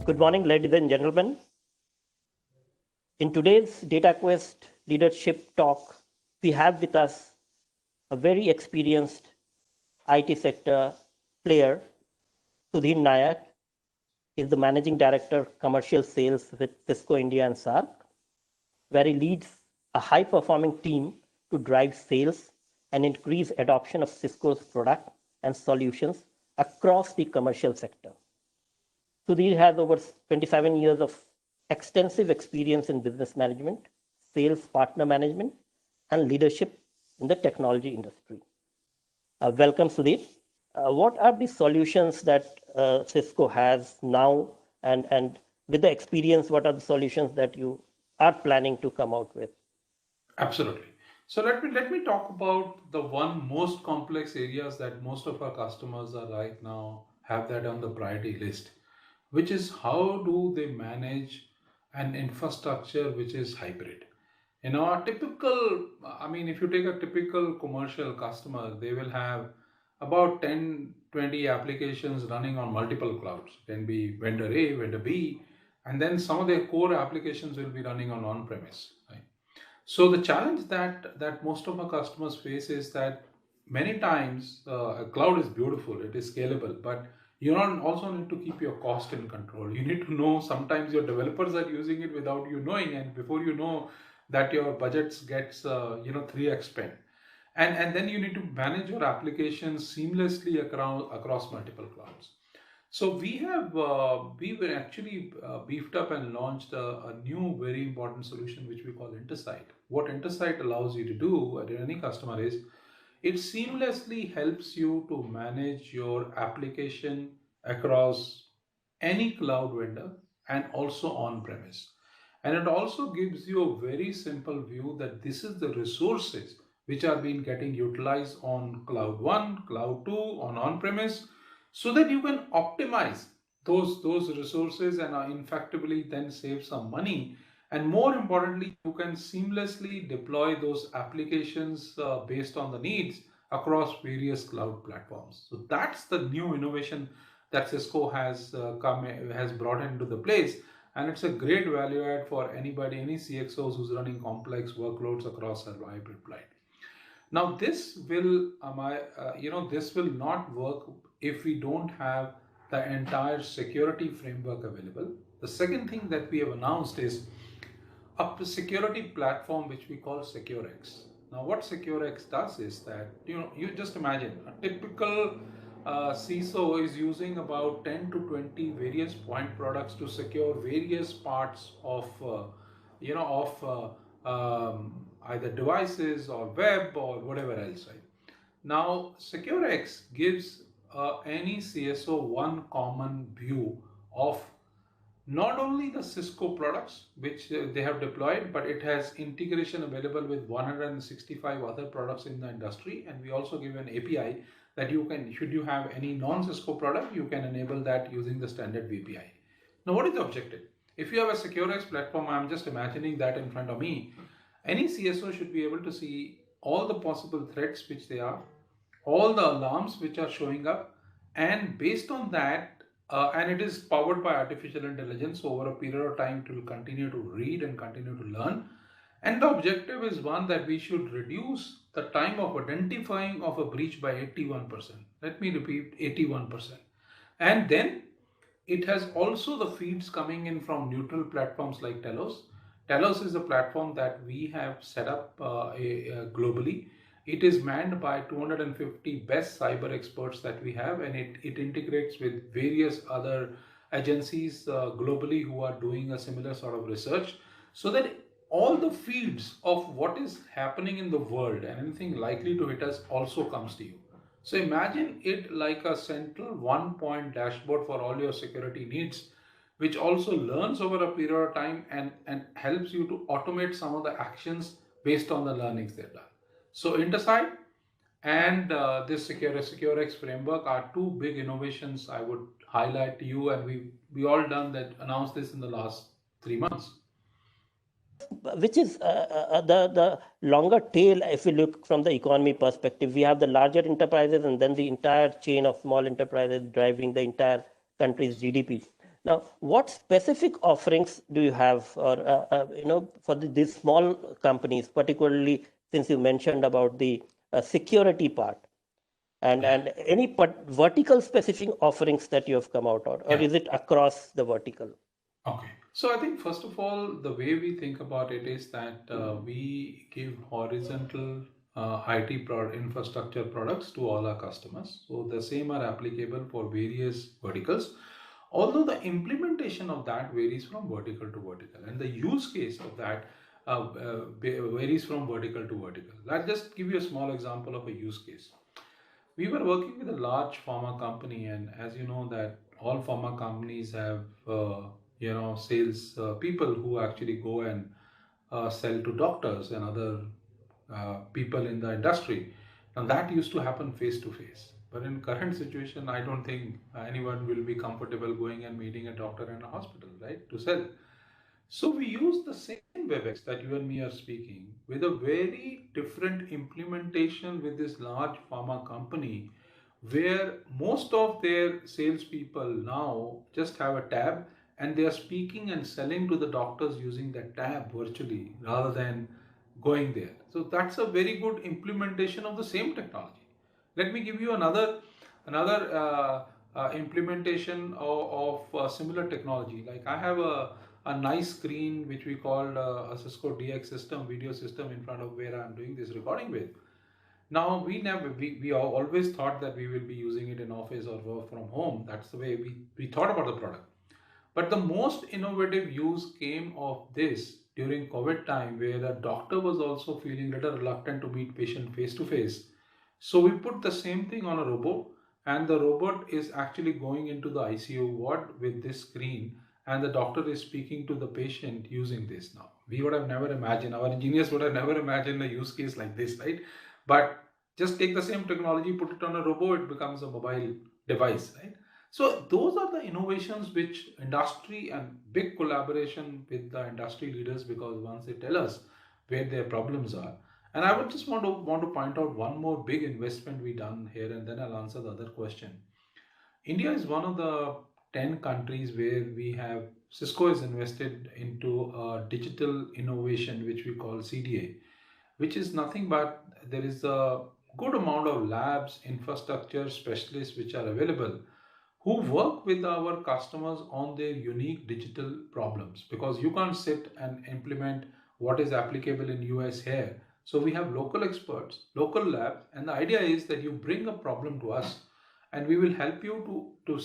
Good morning, ladies and gentlemen. In today's Data Quest Leadership Talk, we have with us a very experienced IT sector player, Sudhir Nayar. He is the Managing Director, Commercial Sales with Cisco India and SAARC, where he leads a high-performing team to drive sales and increase adoption of Cisco's product and solutions across the commercial sector. Sudhir has over 27 years of extensive experience in business management, sales partner management, and leadership in the technology industry. Welcome, Sudhir. What are the solutions that Cisco has now, and with the experience, what are the solutions that you are planning to come out with? Absolutely. So let me talk about the one most complex areas that most of our customers are right now have that on the priority list, which is how do they manage an infrastructure which is hybrid. A typical, if you take a typical commercial customer, they will have about 10, 20 applications running on multiple clouds. Can be vendor A, vendor B, and then some of their core applications will be running on on-premise, right? So the challenge that most of our customers face is that many times a cloud is beautiful, it is scalable, but you also need to keep your cost in control. You need to know sometimes your developers are using it without you knowing, and before you know that your budgets gets 3x spent, and then you need to manage your applications seamlessly across multiple clouds. So we were actually beefed up and launched a new very important solution which we call Intersight. What Intersight allows you to do at any customer is it seamlessly helps you to manage your application across any cloud vendor and also on premise. And it also gives you a very simple view that this is the resources which are being getting utilized on cloud 1, cloud 2, on premise, so that you can optimize those resources and infactably then save some money. And more importantly, you can seamlessly deploy those applications based on the needs across various cloud platforms. So that's the new innovation that Cisco has brought into the place, and it's a great value add for anybody, any CXOs who's running complex workloads across a hybrid cloud. Now, this will not work if we don't have the entire security framework available. The second thing that we have announced is a security platform which we call SecureX. Now, what SecureX does is that you just imagine a typical CISO is using about 10 to 20 various point products to secure various parts of either devices or web or whatever else, right? Now, SecureX gives any CSO one common view of not only the Cisco products which they have deployed, but it has integration available with 165 other products in the industry. And we also give an API that you can, should you have any non-Cisco product, you can enable that using the standard VPI. Now, what is the objective? If you have a SecureX platform, I'm just imagining that in front of me, any CSO should be able to see all the possible threats which they are, all the alarms which are showing up, and based on that, and it is powered by artificial intelligence, so over a period of time it will continue to read and continue to learn. And the objective is one that we should reduce the time of identifying of a breach by 81%. Let me repeat, 81%. And then it has also the feeds coming in from neutral platforms like Telos. Telos is a platform that we have set up globally. It is manned by 250 best cyber experts that we have, and it integrates with various other agencies globally who are doing a similar sort of research, so that all the feeds of what is happening in the world and anything likely to hit us also comes to you. So imagine it like a central one-point dashboard for all your security needs, which also learns over a period of time and helps you to automate some of the actions based on the learnings they've done. So Intersight and this SecureX framework are two big innovations I would highlight to you, and we all announced this in the last 3 months. Which is the longer tail. If we look from the economy perspective, we have the larger enterprises and then the entire chain of small enterprises driving the entire country's GDP. Now, what specific offerings do you have, or for these small companies, particularly since you mentioned about the security part, and Yeah. any vertical specific offerings that you have come out, or Yeah. is it across the vertical? Okay. So I think first of all, the way we think about it is that we give horizontal IT infrastructure products to all our customers. So the same are applicable for various verticals. Although the implementation of that varies from vertical to vertical, and the use case of that varies from vertical to vertical. I'll just give you a small example of a use case. We were working with a large pharma company, and as you know, that all pharma companies have sales people who actually go and sell to doctors and other people in the industry, and that used to happen face to face. But in current situation, I don't think anyone will be comfortable going and meeting a doctor in a hospital, right, to sell. So we use the same WebEx that you and me are speaking with a very different implementation with this large pharma company, where most of their salespeople now just have a tab and they are speaking and selling to the doctors using that tab virtually rather than going there. So that's a very good implementation of the same technology. Let me give you another implementation of similar technology. Like I have a nice screen which we call a Cisco DX system, video system in front of where I'm doing this recording with. Now we always thought that we will be using it in office or work from home. That's the way we thought about the product. But the most innovative use came of this during COVID time, where the doctor was also feeling a little reluctant to meet patient face to face. So we put the same thing on a robot, and the robot is actually going into the ICU ward with this screen, and the doctor is speaking to the patient using this now. We would have never imagined, our engineers would have never imagined a use case like this, right? But just take the same technology, put it on a robot, it becomes a mobile device, right? So those are the innovations which industry and big collaboration with the industry leaders, because once they tell us where their problems are. And I would just want to point out one more big investment we done here, and then I'll answer the other question. India is one of the 10 countries where we have Cisco is invested into a digital innovation which we call CDA, which is nothing but there is a good amount of labs, infrastructure specialists which are available who work with our customers on their unique digital problems, because you can't sit and implement what is applicable in US here. So we have local experts, local labs, and the idea is that you bring a problem to us and we will help you to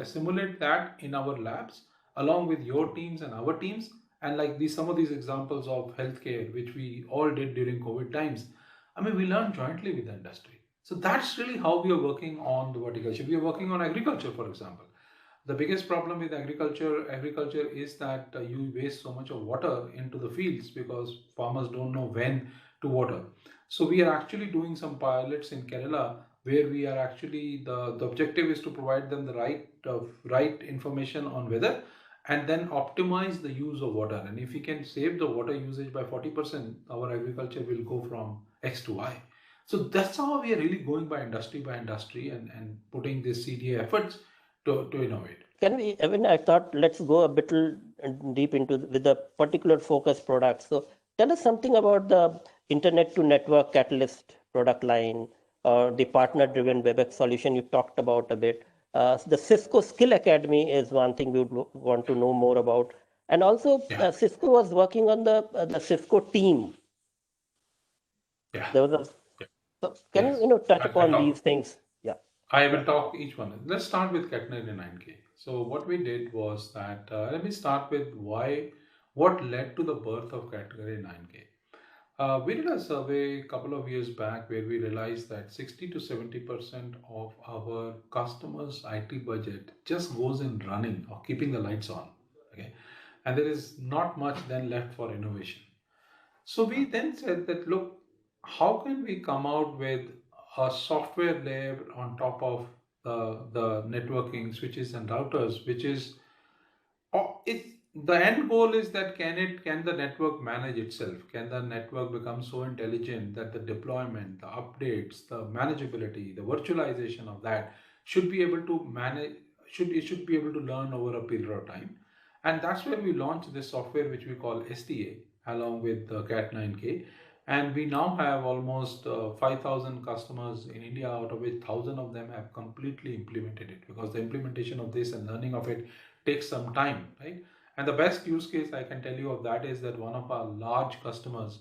simulate that in our labs along with your teams and our teams. And like these some of these examples of healthcare which we all did during COVID times, I mean, we learned jointly with the industry. So that's really how we are working on the verticulture. We are working on agriculture, for example. The biggest problem with agriculture is that you waste so much of water into the fields because farmers don't know when to water. So we are actually doing some pilots in Kerala where we are actually the objective is to provide them the right information on weather and then optimize the use of water. And if we can save the water usage by 40%, our agriculture will go from X to Y. So that's how we are really going by industry and putting this CDA efforts to innovate. Can we, I mean, I thought let's go a bit deep into with the particular focus products. So tell us something about the internet to network catalyst product line, or the partner driven WebEx solution you talked about a bit. The Cisco Skill Academy is one thing we would want to know more about. And also, Yeah, Cisco was working on the Cisco team. yeah, There was a, yeah. so can you, Yes. touch I'll upon these talk. things? Yeah. I will talk each one. Let's start with catenary 9K. So what we did was that let me start with what led to the birth of category 9K. We did a survey a couple of years back where we realized that 60 to 70% of our customers' IT budget just goes in running or keeping the lights on. Okay, and there is not much then left for innovation. So we then said that look, how can we come out with a software layer on top of the networking switches and routers, which is it's the end goal is that can the network manage itself? Can the network become so intelligent that the deployment, the updates, the manageability, the virtualization of that should be able to manage, should be able to learn over a period of time. And that's where we launched this software which we call STA along with Cat 9K. And we now have almost 5,000 customers in India, out of which 1,000 of them have completely implemented it, because the implementation of this and learning of it takes some time, right? And the best use case I can tell you of that is that one of our large customers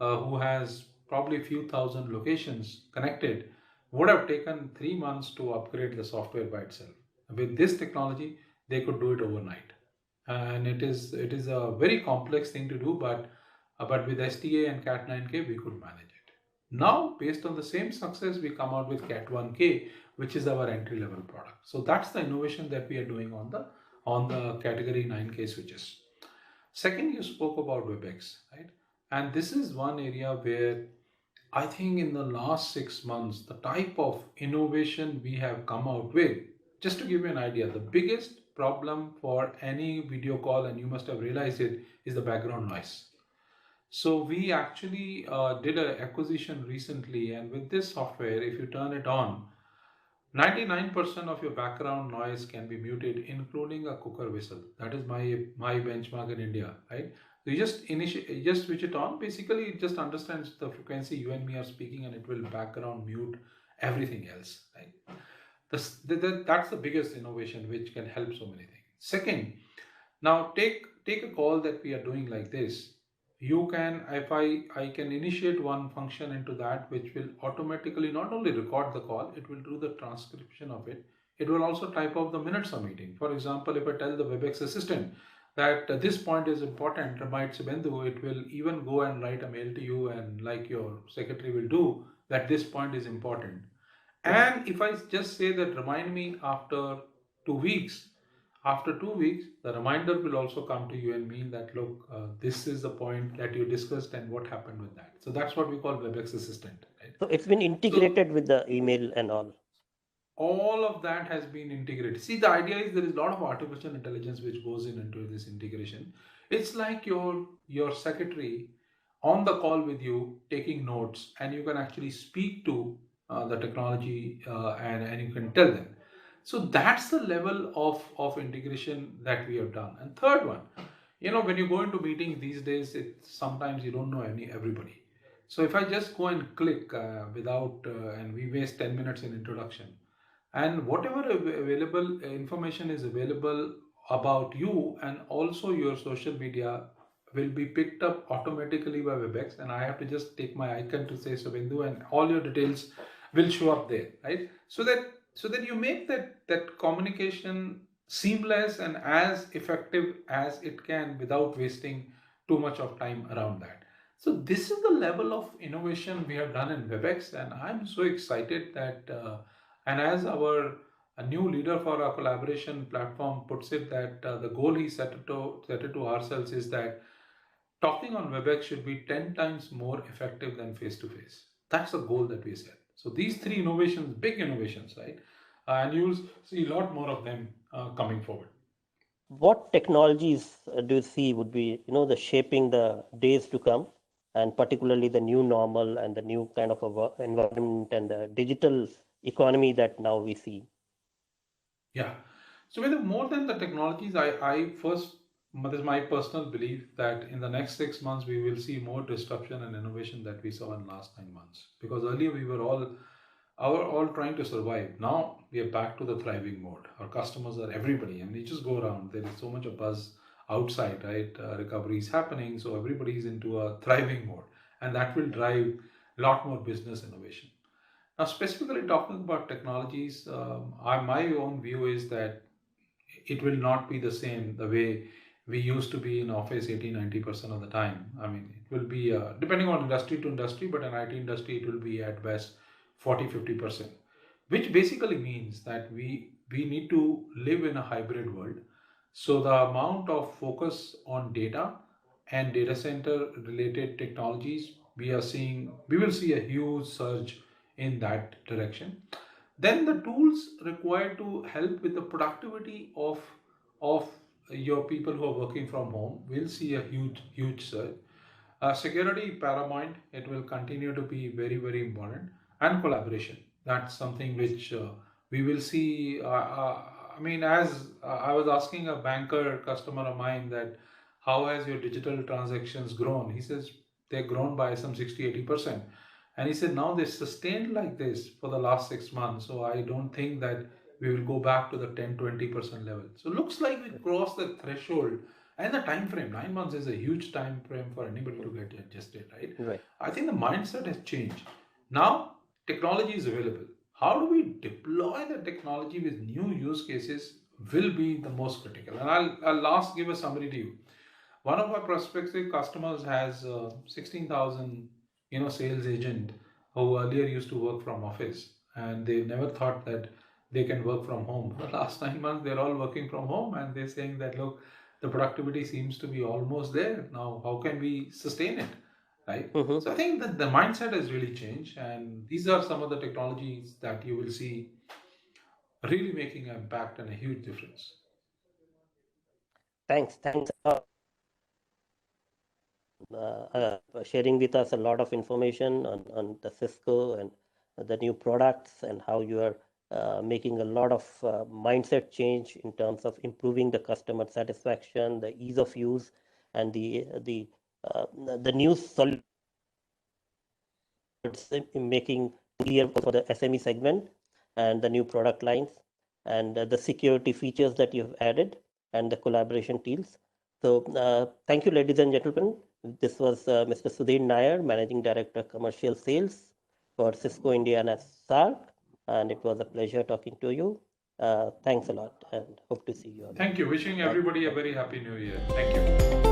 who has probably a few thousand locations connected would have taken 3 months to upgrade the software by itself. With this technology, they could do it overnight, and it is a very complex thing to do, but with STA and Cat 9K we could manage it. Now, based on the same success, we come out with Cat 1K, which is our entry level product. So that's the innovation that we are doing on the category 9K switches. Second, you spoke about WebEx, right? And this is one area where I think in the last 6 months, the type of innovation we have come out with, just to give you an idea, the biggest problem for any video call, and you must have realized it, is the background noise. So we actually did an acquisition recently, and with this software, if you turn it on, 99% of your background noise can be muted, including a cooker whistle. That is my benchmark in India, right? So you just switch it on. Basically, it just understands the frequency you and me are speaking, and it will background mute everything else, right? That's the biggest innovation which can help so many things. Second, now take a call that we are doing like this. You can, if I can initiate one function into that, which will automatically not only record the call, it will do the transcription of it. It will also type out the minutes of meeting. For example, if I tell the WebEx assistant that this point is important, remind Subhendu, it will even go and write a mail to you, and like your secretary will do, that this point is important. And if I just say that remind me after 2 weeks, after 2 weeks, the reminder will also come to you and mean that, look, this is the point that you discussed and what happened with that. So that's what we call WebEx Assistant. Right? So it's been So integrated with the email and all of that has been integrated. See, the idea is there is a lot of artificial intelligence which goes into this integration. It's like your secretary on the call with you taking notes, and you can actually speak to the technology, and you can tell them. So that's the level of integration that we have done. And third one, when you go into meetings these days, sometimes you don't know everybody. So if I just go and click and we waste 10 minutes in introduction, and whatever available information is available about you, and also your social media, will be picked up automatically by WebEx, and I have to just take my icon to say Subhendu, and all your details will show up there, right? So that you make that communication seamless and as effective as it can without wasting too much of time around that. So this is the level of innovation we have done in WebEx, and I'm so excited that and as our a new leader for our collaboration platform puts it, that the goal he set it to ourselves is that talking on WebEx should be 10 times more effective than face to face. That's the goal that we set. So these three innovations, big innovations, right? And you'll see a lot more of them coming forward. what technologies do you see would be, the shaping the days to come, and particularly the new normal and the new kind of environment and the digital economy that now we see? Yeah. So with more than the technologies, I first, this is my personal belief that in the next 6 months we will see more disruption and innovation that we saw in the last 9 months. Because earlier we were all trying to survive. Now we are back to the thriving mode. Our customers are everybody, and you just go around. There is so much of buzz outside, right? Recovery is happening, so everybody is into a thriving mode, and that will drive a lot more business innovation. Now, specifically talking about technologies, my own view is that it will not be the same the way we used to be in office 80-90% of the time. I mean, it will be depending on industry to industry, but in IT industry, it will be at best 40-50%, which basically means that we need to live in a hybrid world. So the amount of focus on data and data center related technologies, we will see a huge surge in that direction. Then the tools required to help with the productivity of your people who are working from home will see a huge surge. Security paramount, it will continue to be very important, and collaboration. That's something which we will see. I mean, as I was asking a banker customer of mine that how has your digital transactions grown? He says they've grown by some 60-80%. And he said now they sustained like this for the last 6 months. So I don't think that we will go back to the 10-20% level. So looks like we crossed the threshold and the time frame. 9 months is a huge time frame for anybody to get adjusted, right? Right. I think the mindset has changed. Now technology is available. How do we deploy the technology with new use cases will be the most critical. And I'll last give a summary to you. One of our prospective customers has 16,000 sales agent who earlier used to work from office, and they never thought that they can work from home. For the last 9 months they're all working from home, and they're saying that look, the productivity seems to be almost there now. How can we sustain it, right? Mm-hmm. So I think that the mindset has really changed, and these are some of the technologies that you will see really making an impact and a huge difference. Thanks. Sharing with us a lot of information on the Cisco and the new products and how you are making a lot of mindset change in terms of improving the customer satisfaction, the ease of use, and the new solutions in making clear for the SME segment and the new product lines and the security features that you have added and the collaboration tools. So thank you, ladies and gentlemen. This was Mr. Sudhir Nayar, Managing Director, Commercial Sales for Cisco India and SAARC. And it was a pleasure talking to you. Thanks a lot and hope to see you again. Thank you. Wishing Bye. everybody a very happy new year. Thank you.